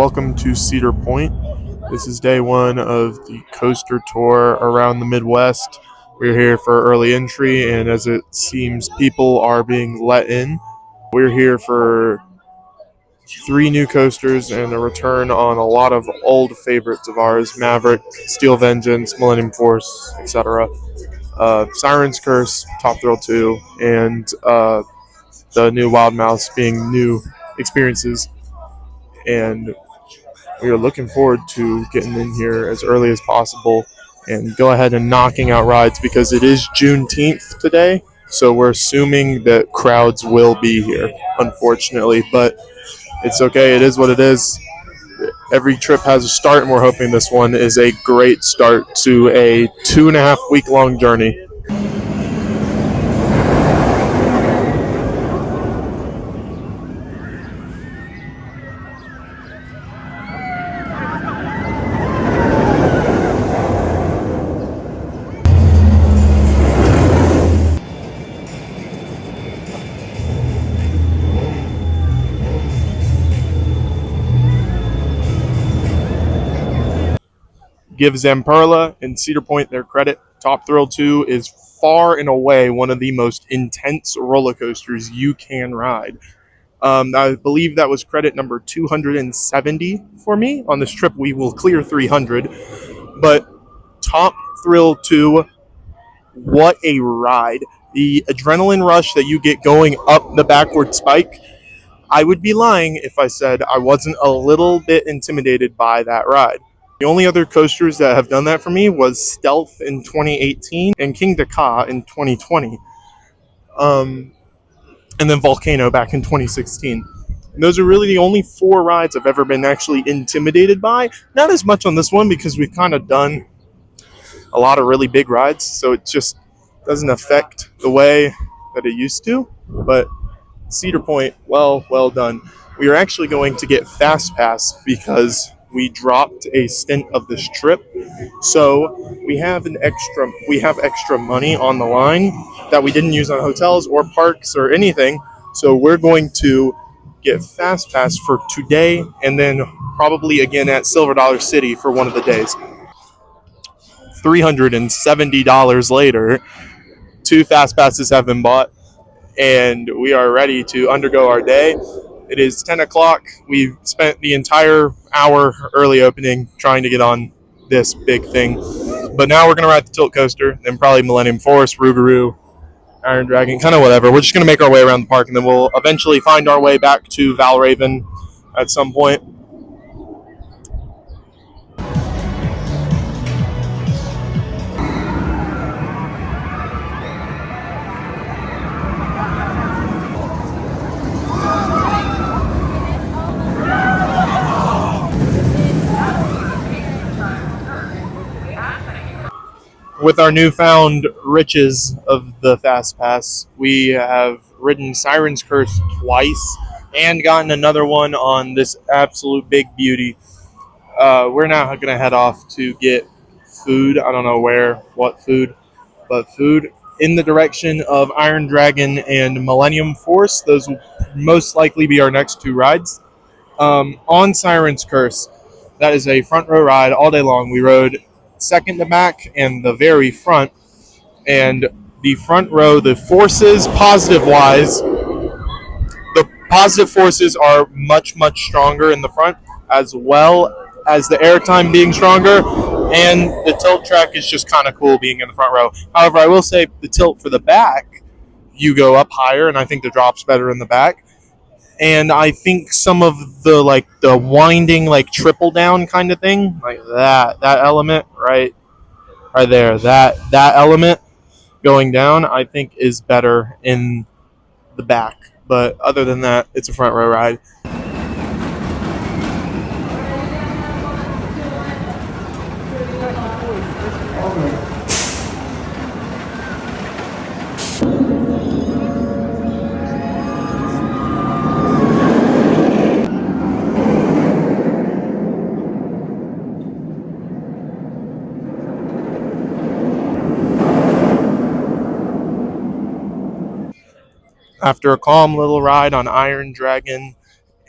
welcome to Cedar Point. This is day one of the coaster tour around the Midwest. We're here for early entry, and as it seems, people are being let in. We're here for 3 new coasters and a return on a lot of old favorites of ours: Maverick, Steel Vengeance, Millennium Force, etc. Siren's Curse, Top Thrill 2, and the new Wild Mouse being new experiences. And we are looking forward to getting in here as early as possible and go ahead and knocking out rides because it is Juneteenth today. So we're assuming that crowds will be here, unfortunately. But it's okay. It is what it is. Every trip has a start, and we're hoping this one is a great start to a 2.5 week long journey. Give Zamperla and Cedar Point their credit. Top Thrill 2 is far and away one of the most intense roller coasters you can ride. I believe that was credit number 270 for me. On this trip, we will clear 300. But Top Thrill 2, what a ride. The adrenaline rush that you get going up the backward spike, I would be lying if I said I wasn't a little bit intimidated by that ride. The only other coasters that have done that for me was Stealth in 2018 and King Dakar in 2020. And then Volcano back in 2016. And those are really the only 4 rides I've ever been actually intimidated by. Not as much on this one because we've kind of done a lot of really big rides, so it just doesn't affect the way that it used to. But Cedar Point, well done. We are actually going to get Fast Pass because we dropped a stint of this trip. So we have extra money on the line that we didn't use on hotels or parks or anything. So we're going to get Fast Pass for today and then probably again at Silver Dollar City for one of the days. $370 later, 2 Fast Passes have been bought, and we are ready to undergo our day. It is 10 o'clock. We've spent the entire hour early opening trying to get on this big thing. But now we're going to ride the tilt coaster, then probably Millennium Force, Rougarou, Iron Dragon, kind of whatever. We're just going to make our way around the park, and then we'll eventually find our way back to Valraven at some point. With our newfound riches of the Fast Pass, we have ridden Siren's Curse twice and gotten another one on this absolute big beauty. We're now going to head off to get food. I don't know what food, but food in the direction of Iron Dragon and Millennium Force. Those will most likely be our next 2 rides. On Siren's Curse, that is a front row ride all day long. We rode second to back and the very front, and the front row, the forces positive wise, the positive forces are much stronger in the front, as well as the airtime being stronger, and the tilt track is just kind of cool being in the front row. However, I will say the tilt for the back, you go up higher, and I think the drop's better in the back. And I think some of the the winding triple down kind of thing, like that element right there, that element going down, I think is better in the back. But other than that, it's a front row ride. After a calm little ride on Iron Dragon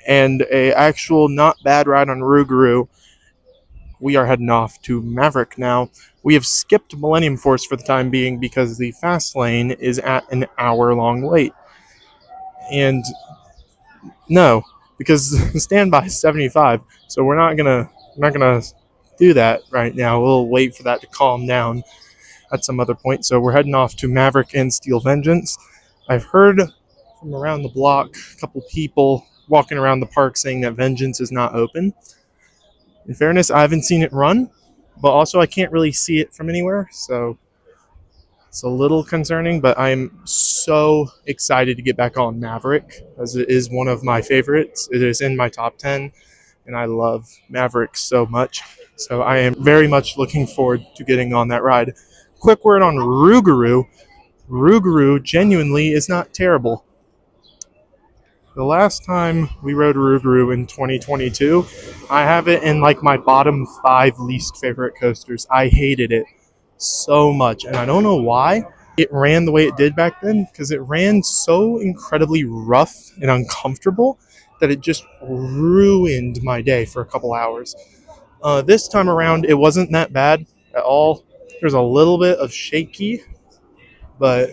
and a actual not bad ride on Rougarou. We are heading off to Maverick now. We have skipped Millennium Force for the time being because the fast lane is at an hour-long wait. And no, because standby is 75, so we're not gonna do that right now. We'll wait for that to calm down at some other point. So we're heading off to Maverick and Steel Vengeance. I've heard from around the block a couple people walking around the park saying that Vengeance is not open. In fairness, I haven't seen it run, but also I can't really see it from anywhere, so it's a little concerning. But I'm so excited to get back on Maverick, as it is one of my favorites. It is in my top 10, and I love Maverick so much. So I am very much looking forward to getting on that ride. Quick word on Rougarou. Rougarou genuinely is not terrible. The last time we rode Rougarou in 2022, I have it in like my bottom 5 least favorite coasters. I hated it so much, and I don't know why it ran the way it did back then, because it ran so incredibly rough and uncomfortable that it just ruined my day for a couple hours. This time around, it wasn't that bad at all. There's a little bit of shaky, but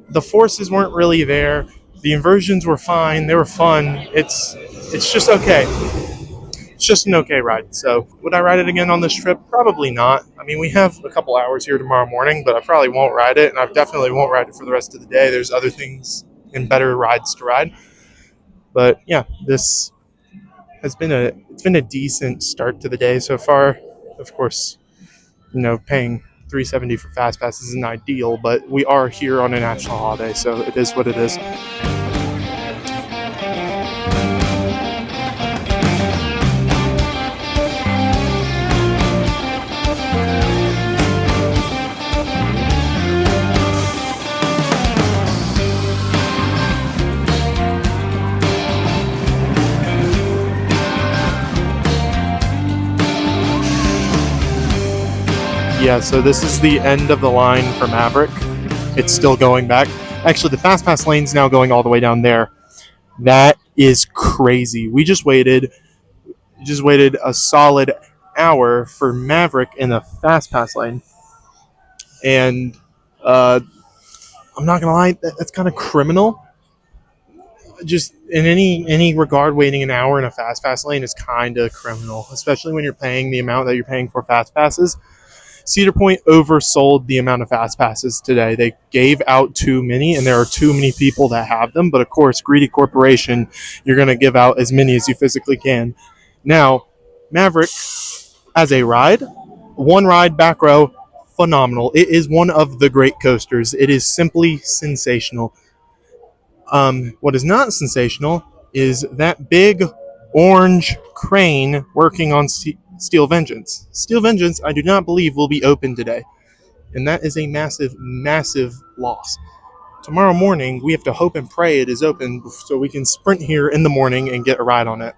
the forces weren't really there. The inversions were fine. They were fun. It's just okay. It's just an okay ride. So would I ride it again on this trip? Probably not. I mean, we have a couple hours here tomorrow morning, but I probably won't ride it, and I definitely won't ride it for the rest of the day. There's other things and better rides to ride. But yeah, this has been a decent start to the day so far. Of course, paying $370 for fast passes isn't ideal, but we are here on a national holiday, so it is what it is. Yeah, so this is the end of the line for Maverick. It's still going back. Actually, the Fast Pass lane's now going all the way down there. That is crazy. We just waited a solid hour for Maverick in the Fast Pass lane. And I'm not going to lie, that's kind of criminal. Just in any regard, waiting an hour in a Fast Pass lane is kind of criminal, especially when you're paying the amount that you're paying for Fast Passes. Cedar Point oversold the amount of fast passes today. They gave out too many, and there are too many people that have them. But of course, greedy corporation, you're going to give out as many as you physically can. Now, Maverick, as a ride, one ride back row, phenomenal. It is one of the great coasters. It is simply sensational. What is not sensational is that big orange crane working on Steel Vengeance. Steel Vengeance, I do not believe, will be open today. And that is a massive, massive loss. Tomorrow morning, we have to hope and pray it is open so we can sprint here in the morning and get a ride on it.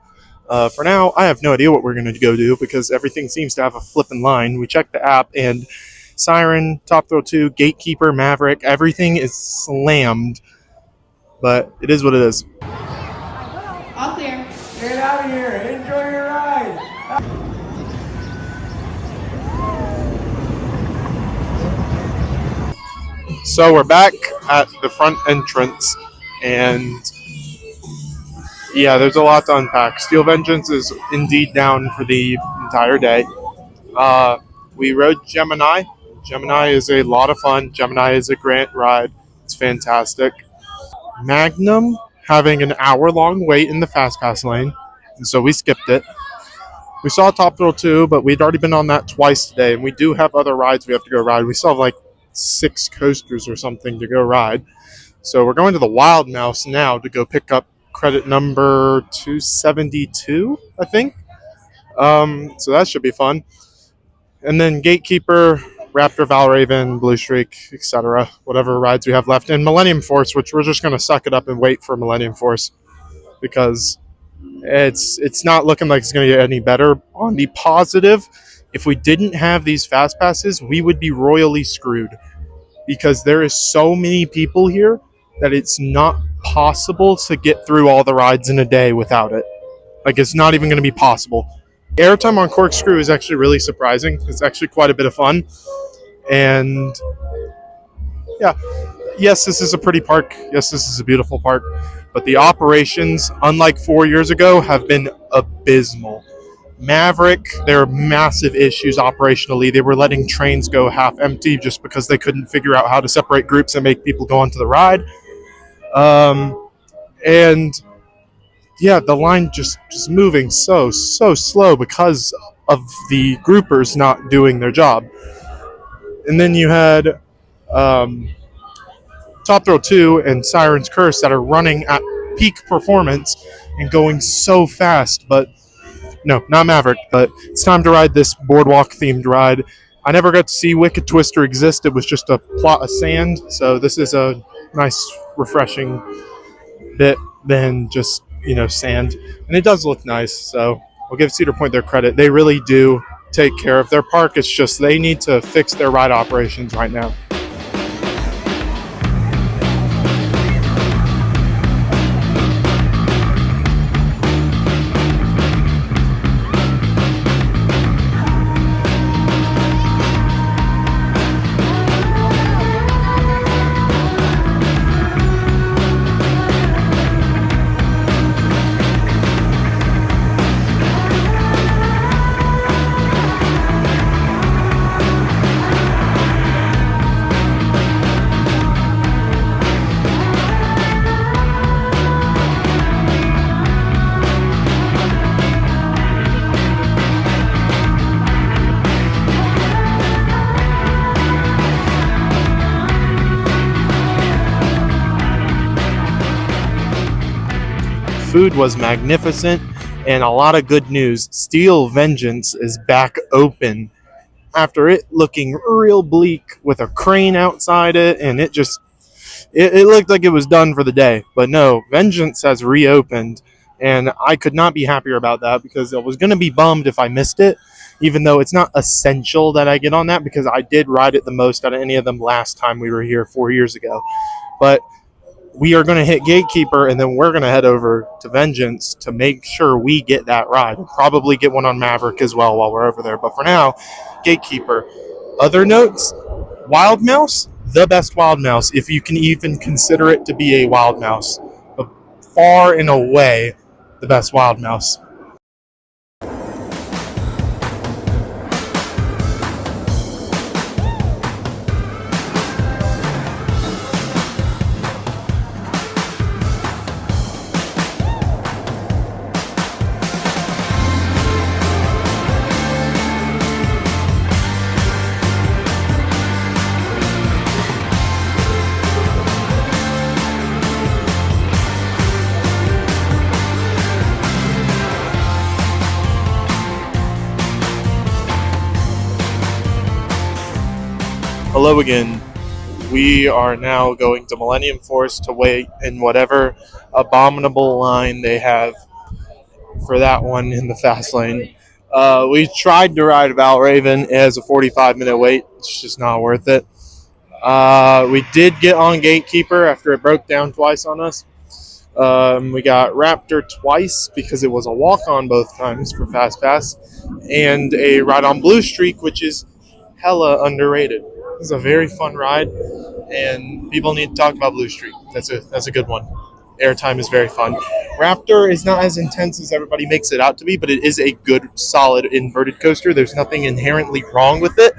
For now, I have no idea what we're going to go do because everything seems to have a flipping line. We checked the app, and Siren, Top Thrill 2, Gatekeeper, Maverick, everything is slammed. But it is what it is. All clear. Get out of here. Enjoy your ride. So we're back at the front entrance, and yeah, there's a lot to unpack. Steel Vengeance is indeed down for the entire day. We rode Gemini. Gemini is a lot of fun. Gemini is a great ride. It's fantastic. Magnum having an hour-long wait in the Fast Pass lane, and so we skipped it. We saw Top Thrill 2, but we'd already been on that twice today, and we do have other rides we have to go ride. We still have like 6 coasters or something to go ride. So we're going to the Wild Mouse now to go pick up credit number 272, I think. So that should be fun. And then Gatekeeper, Raptor, Valraven, Blue Streak, etc. Whatever rides we have left. And Millennium Force, which we're just going to suck it up and wait for Millennium Force because it's not looking like it's going to get any better. On the positive, if we didn't have these fast passes, we would be royally screwed because there is so many people here that it's not impossible to get through all the rides in a day without it. Like, it's not even going to be possible. Airtime on Corkscrew is actually really surprising. It's actually quite a bit of fun. And yeah, yes, this is a pretty park. Yes, this is a beautiful park. But the operations, unlike 4 years ago, have been abysmal. Maverick, there are massive issues operationally. They were letting trains go half empty just because they couldn't figure out how to separate groups and make people go onto the ride. And yeah, the line just moving so slow because of the groupers not doing their job. And then you had um, Top Thrill 2 and Siren's Curse that are running at peak performance and going so fast. But no, not Maverick. But it's time to ride this boardwalk themed ride. I never got to see Wicked Twister exist. It was just a plot of sand. So this is a nice, refreshing bit than just, sand. And it does look nice. So I'll give Cedar Point their credit. They really do take care of their park. It's just they need to fix their ride operations right now. Food was magnificent, and a lot of good news. Steel Vengeance is back open after it looking real bleak with a crane outside it, and it looked like it was done for the day. But no, Vengeance has reopened, and I could not be happier about that because I was going to be bummed if I missed it, even though it's not essential that I get on that because I did ride it the most out of any of them last time we were here 4 years ago. But we are going to hit Gatekeeper, and then we're going to head over to Vengeance to make sure we get that ride. We'll probably get one on Maverick as well while we're over there. But for now, Gatekeeper. Other notes, Wild Mouse, the best Wild Mouse, if you can even consider it to be a Wild Mouse. But far and away, the best Wild Mouse. Hello again. We are now going to Millennium Force to wait in whatever abominable line they have for that one in the fast lane. We tried to ride Valraven. It has a 45-minute wait. It's just not worth it. We did get on Gatekeeper after it broke down twice on us. We got Raptor twice because it was a walk-on both times for Fast Pass, and a ride on Blue Streak, which is hella underrated. It's a very fun ride, and people need to talk about Blue Streak. That's a good one. Airtime is very fun. Raptor is not as intense as everybody makes it out to be, but it is a good, solid inverted coaster. There's nothing inherently wrong with it.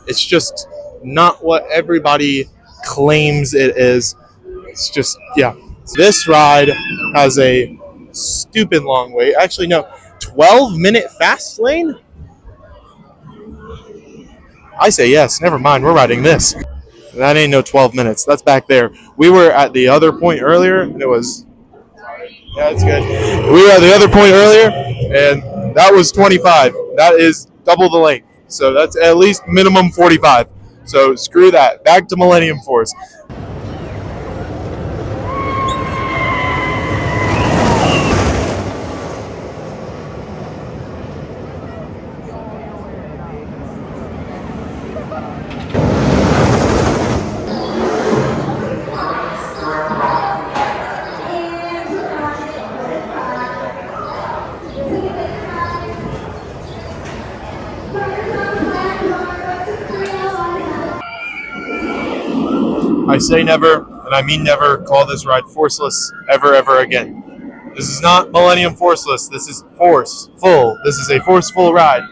It's just not what everybody claims it is. It's just, yeah. This ride has a stupid long wait. Actually, no, 12-minute fast lane? I say yes. Never mind. We're riding this. That ain't no 12 minutes. That's back there. We were at the other point earlier, and it was... Yeah, that's good. We were at the other point earlier, and that was 25. That is double the length. So that's at least minimum 45. So screw that. Back to Millennium Force. I say never, and I mean never, call this ride forceless ever, ever again. This is not Millennium Forceless. This is forceful. This is a forceful ride.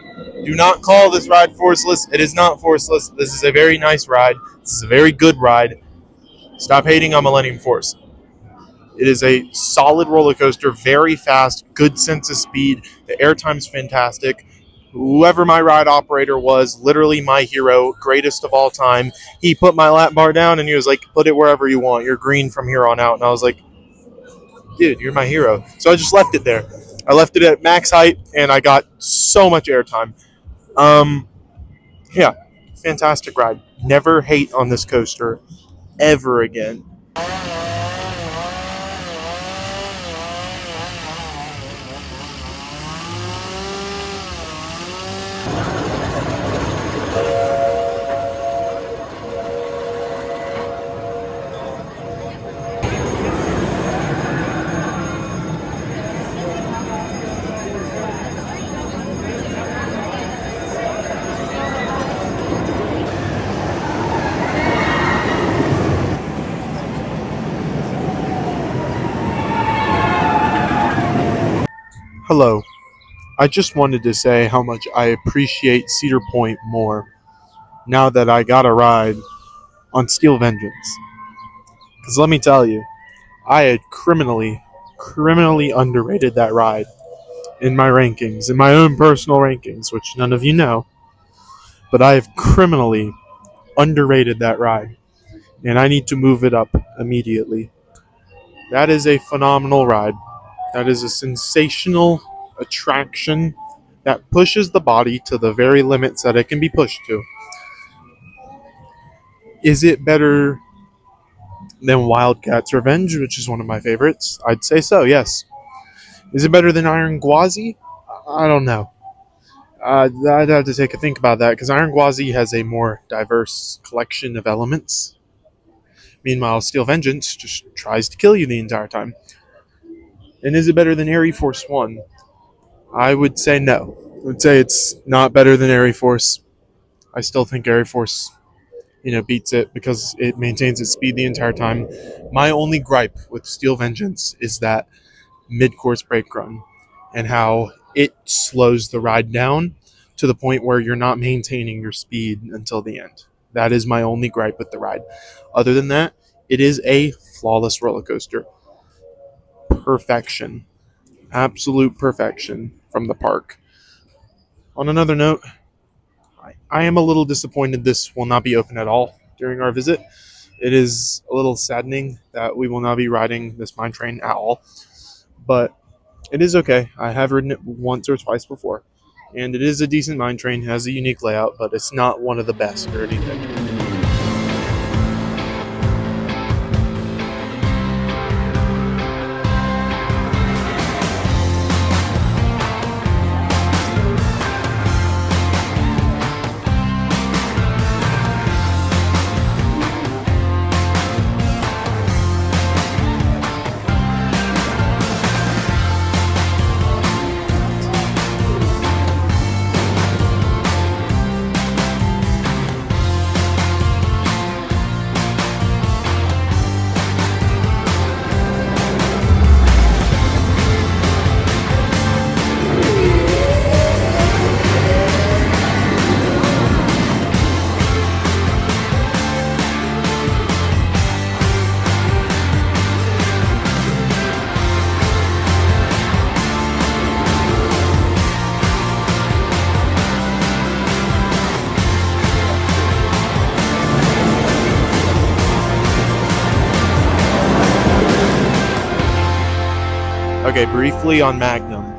Do not call this ride forceless. It is not forceless. This is a very nice ride. This is a very good ride. Stop hating on Millennium Force. It is a solid roller coaster, very fast, good sense of speed. The airtime's fantastic. Whoever my ride operator was, literally my hero, greatest of all time. He put my lap bar down and he was like, "Put it wherever you want. You're green from here on out." And I was like, "Dude, you're my hero." So I just left it there. I left it at max height and I got so much airtime. Um, yeah, fantastic ride. Never hate on this coaster ever again. Hello. I just wanted to say how much I appreciate Cedar Point more now that I got a ride on Steel Vengeance. Because let me tell you, I had criminally underrated that ride in my rankings, in my own personal rankings, which none of you know. But I have criminally underrated that ride, and I need to move it up immediately. That is a phenomenal ride. That is a sensational attraction that pushes the body to the very limits that it can be pushed to. Is it better than Wildcat's Revenge, which is one of my favorites? I'd say so, yes. Is it better than Iron Gwazi? I don't know. I'd have to take a think about that because Iron Gwazi has a more diverse collection of elements. Meanwhile, Steel Vengeance just tries to kill you the entire time. And is it better than Airy Force 1? I would say no. I would say it's not better than Airy Force. I still think Airy Force, beats it because it maintains its speed the entire time. My only gripe with Steel Vengeance is that mid-course brake run and how it slows the ride down to the point where you're not maintaining your speed until the end. That is my only gripe with the ride. Other than that, it is a flawless roller coaster. Perfection. Absolute perfection from the park. On another note, I am a little disappointed this will not be open at all during our visit. It is a little saddening that we will not be riding this mine train at all, but it is okay. I have ridden it once or twice before, and it is a decent mine train. It has a unique layout, but it's not one of the best or anything. Okay, briefly on Magnum.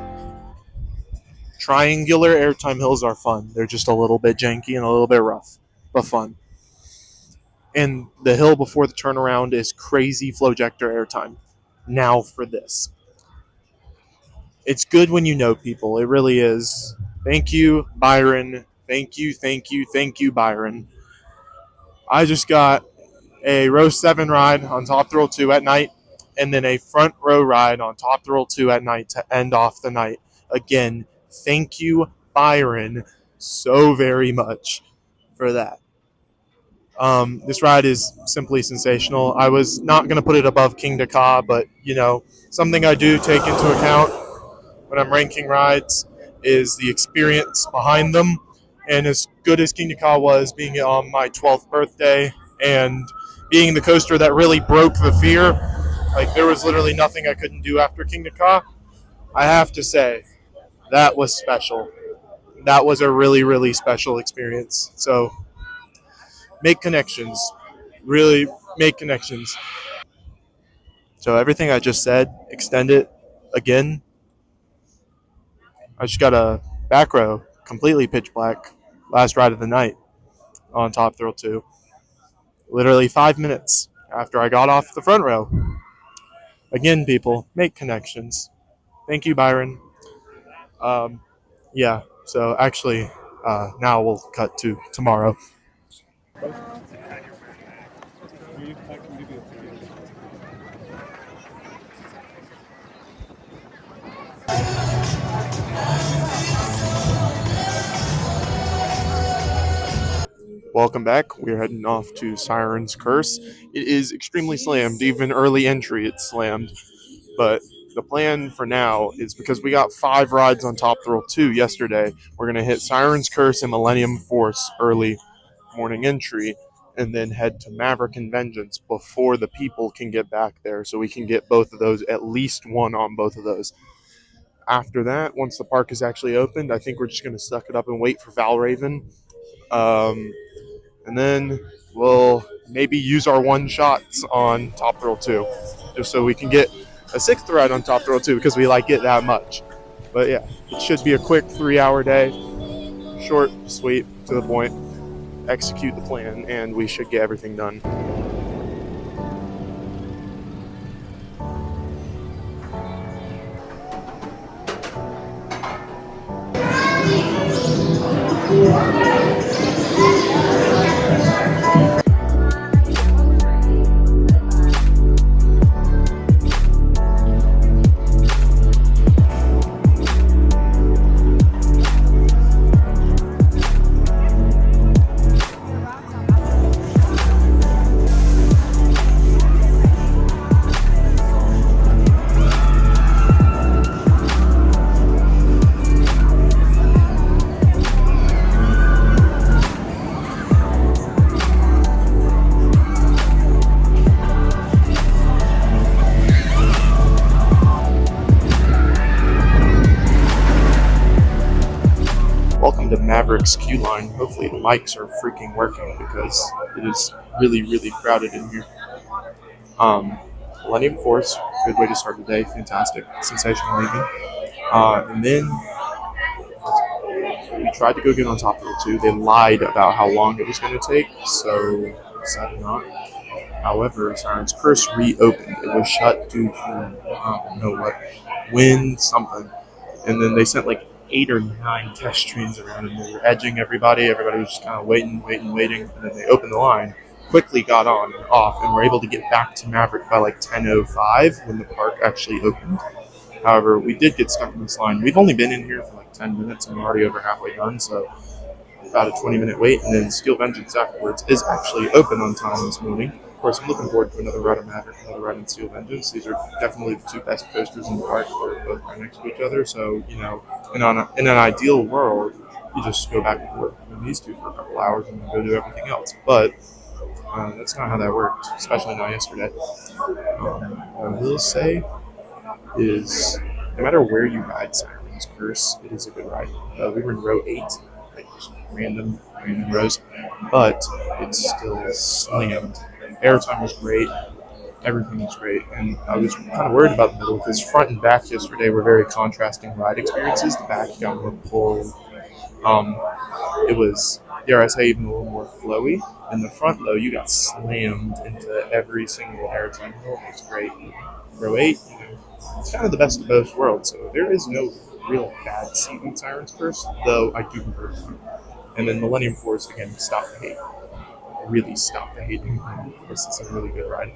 Triangular airtime hills are fun. They're just a little bit janky and a little bit rough, but fun. And the hill before the turnaround is crazy flowjector airtime. Now for this. It's good when you know people. It really is. Thank you, Byron. Thank you, Byron. I just got a row 7 ride on Top Thrill 2 at night, and then a front row ride on Top Thrill 2 at night to end off the night. Again, thank you, Byron, so very much for that. This ride is simply sensational. I was not going to put it above King Dakar, but something I do take into account when I'm ranking rides is the experience behind them. And as good as King Dakar was, being on my 12th birthday and being the coaster that really broke the fear, like there was literally nothing I couldn't do after King Dakar. I have to say that was special. That was a really, really special experience. So make connections. Really make connections. So everything I just said, extend it again. I just got a back row, completely pitch black, last ride of the night on Top Thrill 2. Literally 5 minutes after I got off the front row. Again, people, make connections. Thank you, Byron. Um, yeah, so actually, now we'll cut to tomorrow. Welcome back. We're heading off to Siren's Curse. It is extremely slammed. Even early entry, it's slammed. But the plan for now is because we got 5 rides on Top Thrill 2 yesterday, we're going to hit Siren's Curse and Millennium Force early morning entry and then head to Maverick and Vengeance before the people can get back there so we can get both of those, at least one on both of those. After that, once the park is actually opened, I think we're just going to suck it up and wait for Valraven. Um, and then we'll maybe use our one shots on Top Thrill 2 just so we can get a 6th ride on Top Thrill 2 because we like it that much. But yeah, it should be a quick 3-hour day, short, sweet, to the point. Execute the plan, and we should get everything done. Welcome to Maverick's queue line. Hopefully the mics are freaking working because it is really, really crowded in here. Millennium Force, good way to start the day. Fantastic, sensational even. And then we tried to go get on Top Thrill 2. They lied about how long it was going to take, so decided not. However, Siren's Curse reopened. It was shut due to, I don't know what, wind, something. And then they sent like 8 or 9 test trains around and they were edging everybody. Everybody was just kind of waiting. And then they opened the line, quickly got on and off, and were able to get back to Maverick by like 10:05 when the park actually opened. However, we did get stuck in this line. We've only been in here for like 10 minutes and we're already over halfway done, so about a 20-minute wait. And then Steel Vengeance afterwards is actually open on time this morning. Of course, I'm looking forward to another ride on Maverick, another ride on Steel Vengeance. These are definitely the 2 best coasters in the park. They're both right next to each other, so, in an ideal world, you just go back and forth between these 2 for a couple hours and then go do everything else. But that's not how that worked, especially not yesterday. What I will say is no matter where you ride Siren's Curse, it is a good ride. We were in row 8, like just random rows, but it's still slammed. Airtime was great, everything was great, and I was kind of worried about the middle because front and back yesterday were very contrasting ride experiences. The back you got more pull. It was, dare I say, even a little more flowy. In the front, though, you got slammed into every single airtime hill. It was great. Row 8, it's kind of the best of both worlds. So there is no real bad seat in Siren's Curse, though I do prefer it. And then Millennium Force, again, stop the hate. Really stop the hating. This is a really good ride.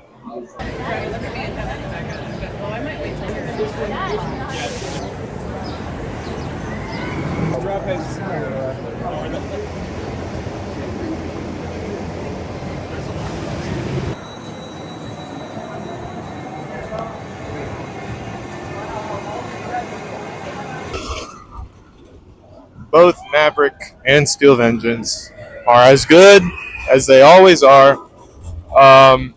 both Maverick and Steel Vengeance are as good as they always are. Um,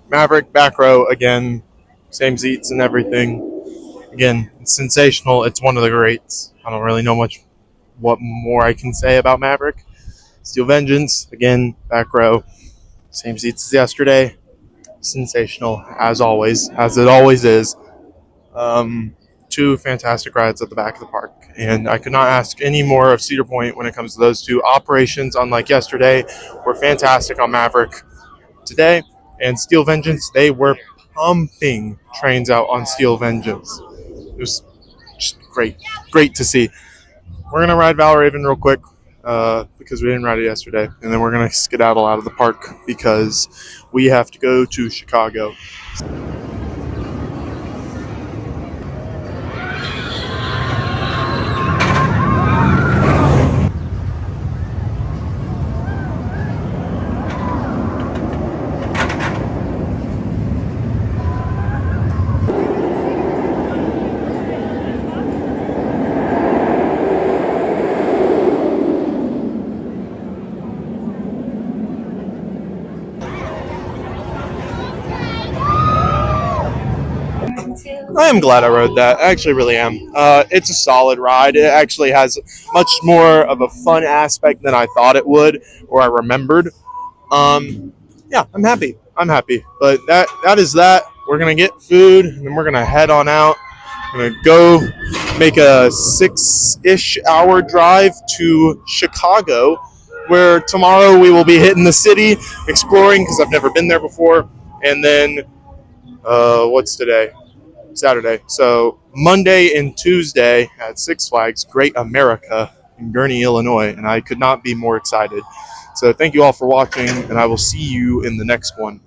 Maverick back row again, same seats and everything. Again, it's sensational. It's one of the greats. I don't really know much what more I can say about Maverick. Steel Vengeance again, back row, same seats as yesterday. Sensational as always, as it always is. Um, Two fantastic rides at the back of the park, and I could not ask any more of Cedar Point when it comes to those two operations. Unlike yesterday, were fantastic on Maverick today, and Steel Vengeance, they were pumping trains out on Steel Vengeance. It was just great to see. We're gonna ride Valraven real quick because we didn't ride it yesterday, and then we're gonna skedaddle out of the park because we have to go to Chicago. I am glad I rode that. I actually really am. It's a solid ride. It actually has much more of a fun aspect than I thought it would, or I remembered. Um, yeah, I'm happy. I'm happy. But that is that. We're gonna get food, and then we're gonna head on out. We're gonna go make a 6-ish hour drive to Chicago, where tomorrow we will be hitting the city, exploring because I've never been there before, and then what's today? Saturday. So Monday and Tuesday at Six Flags Great America in Gurnee, Illinois, and I could not be more excited. So thank you all for watching, and I will see you in the next one.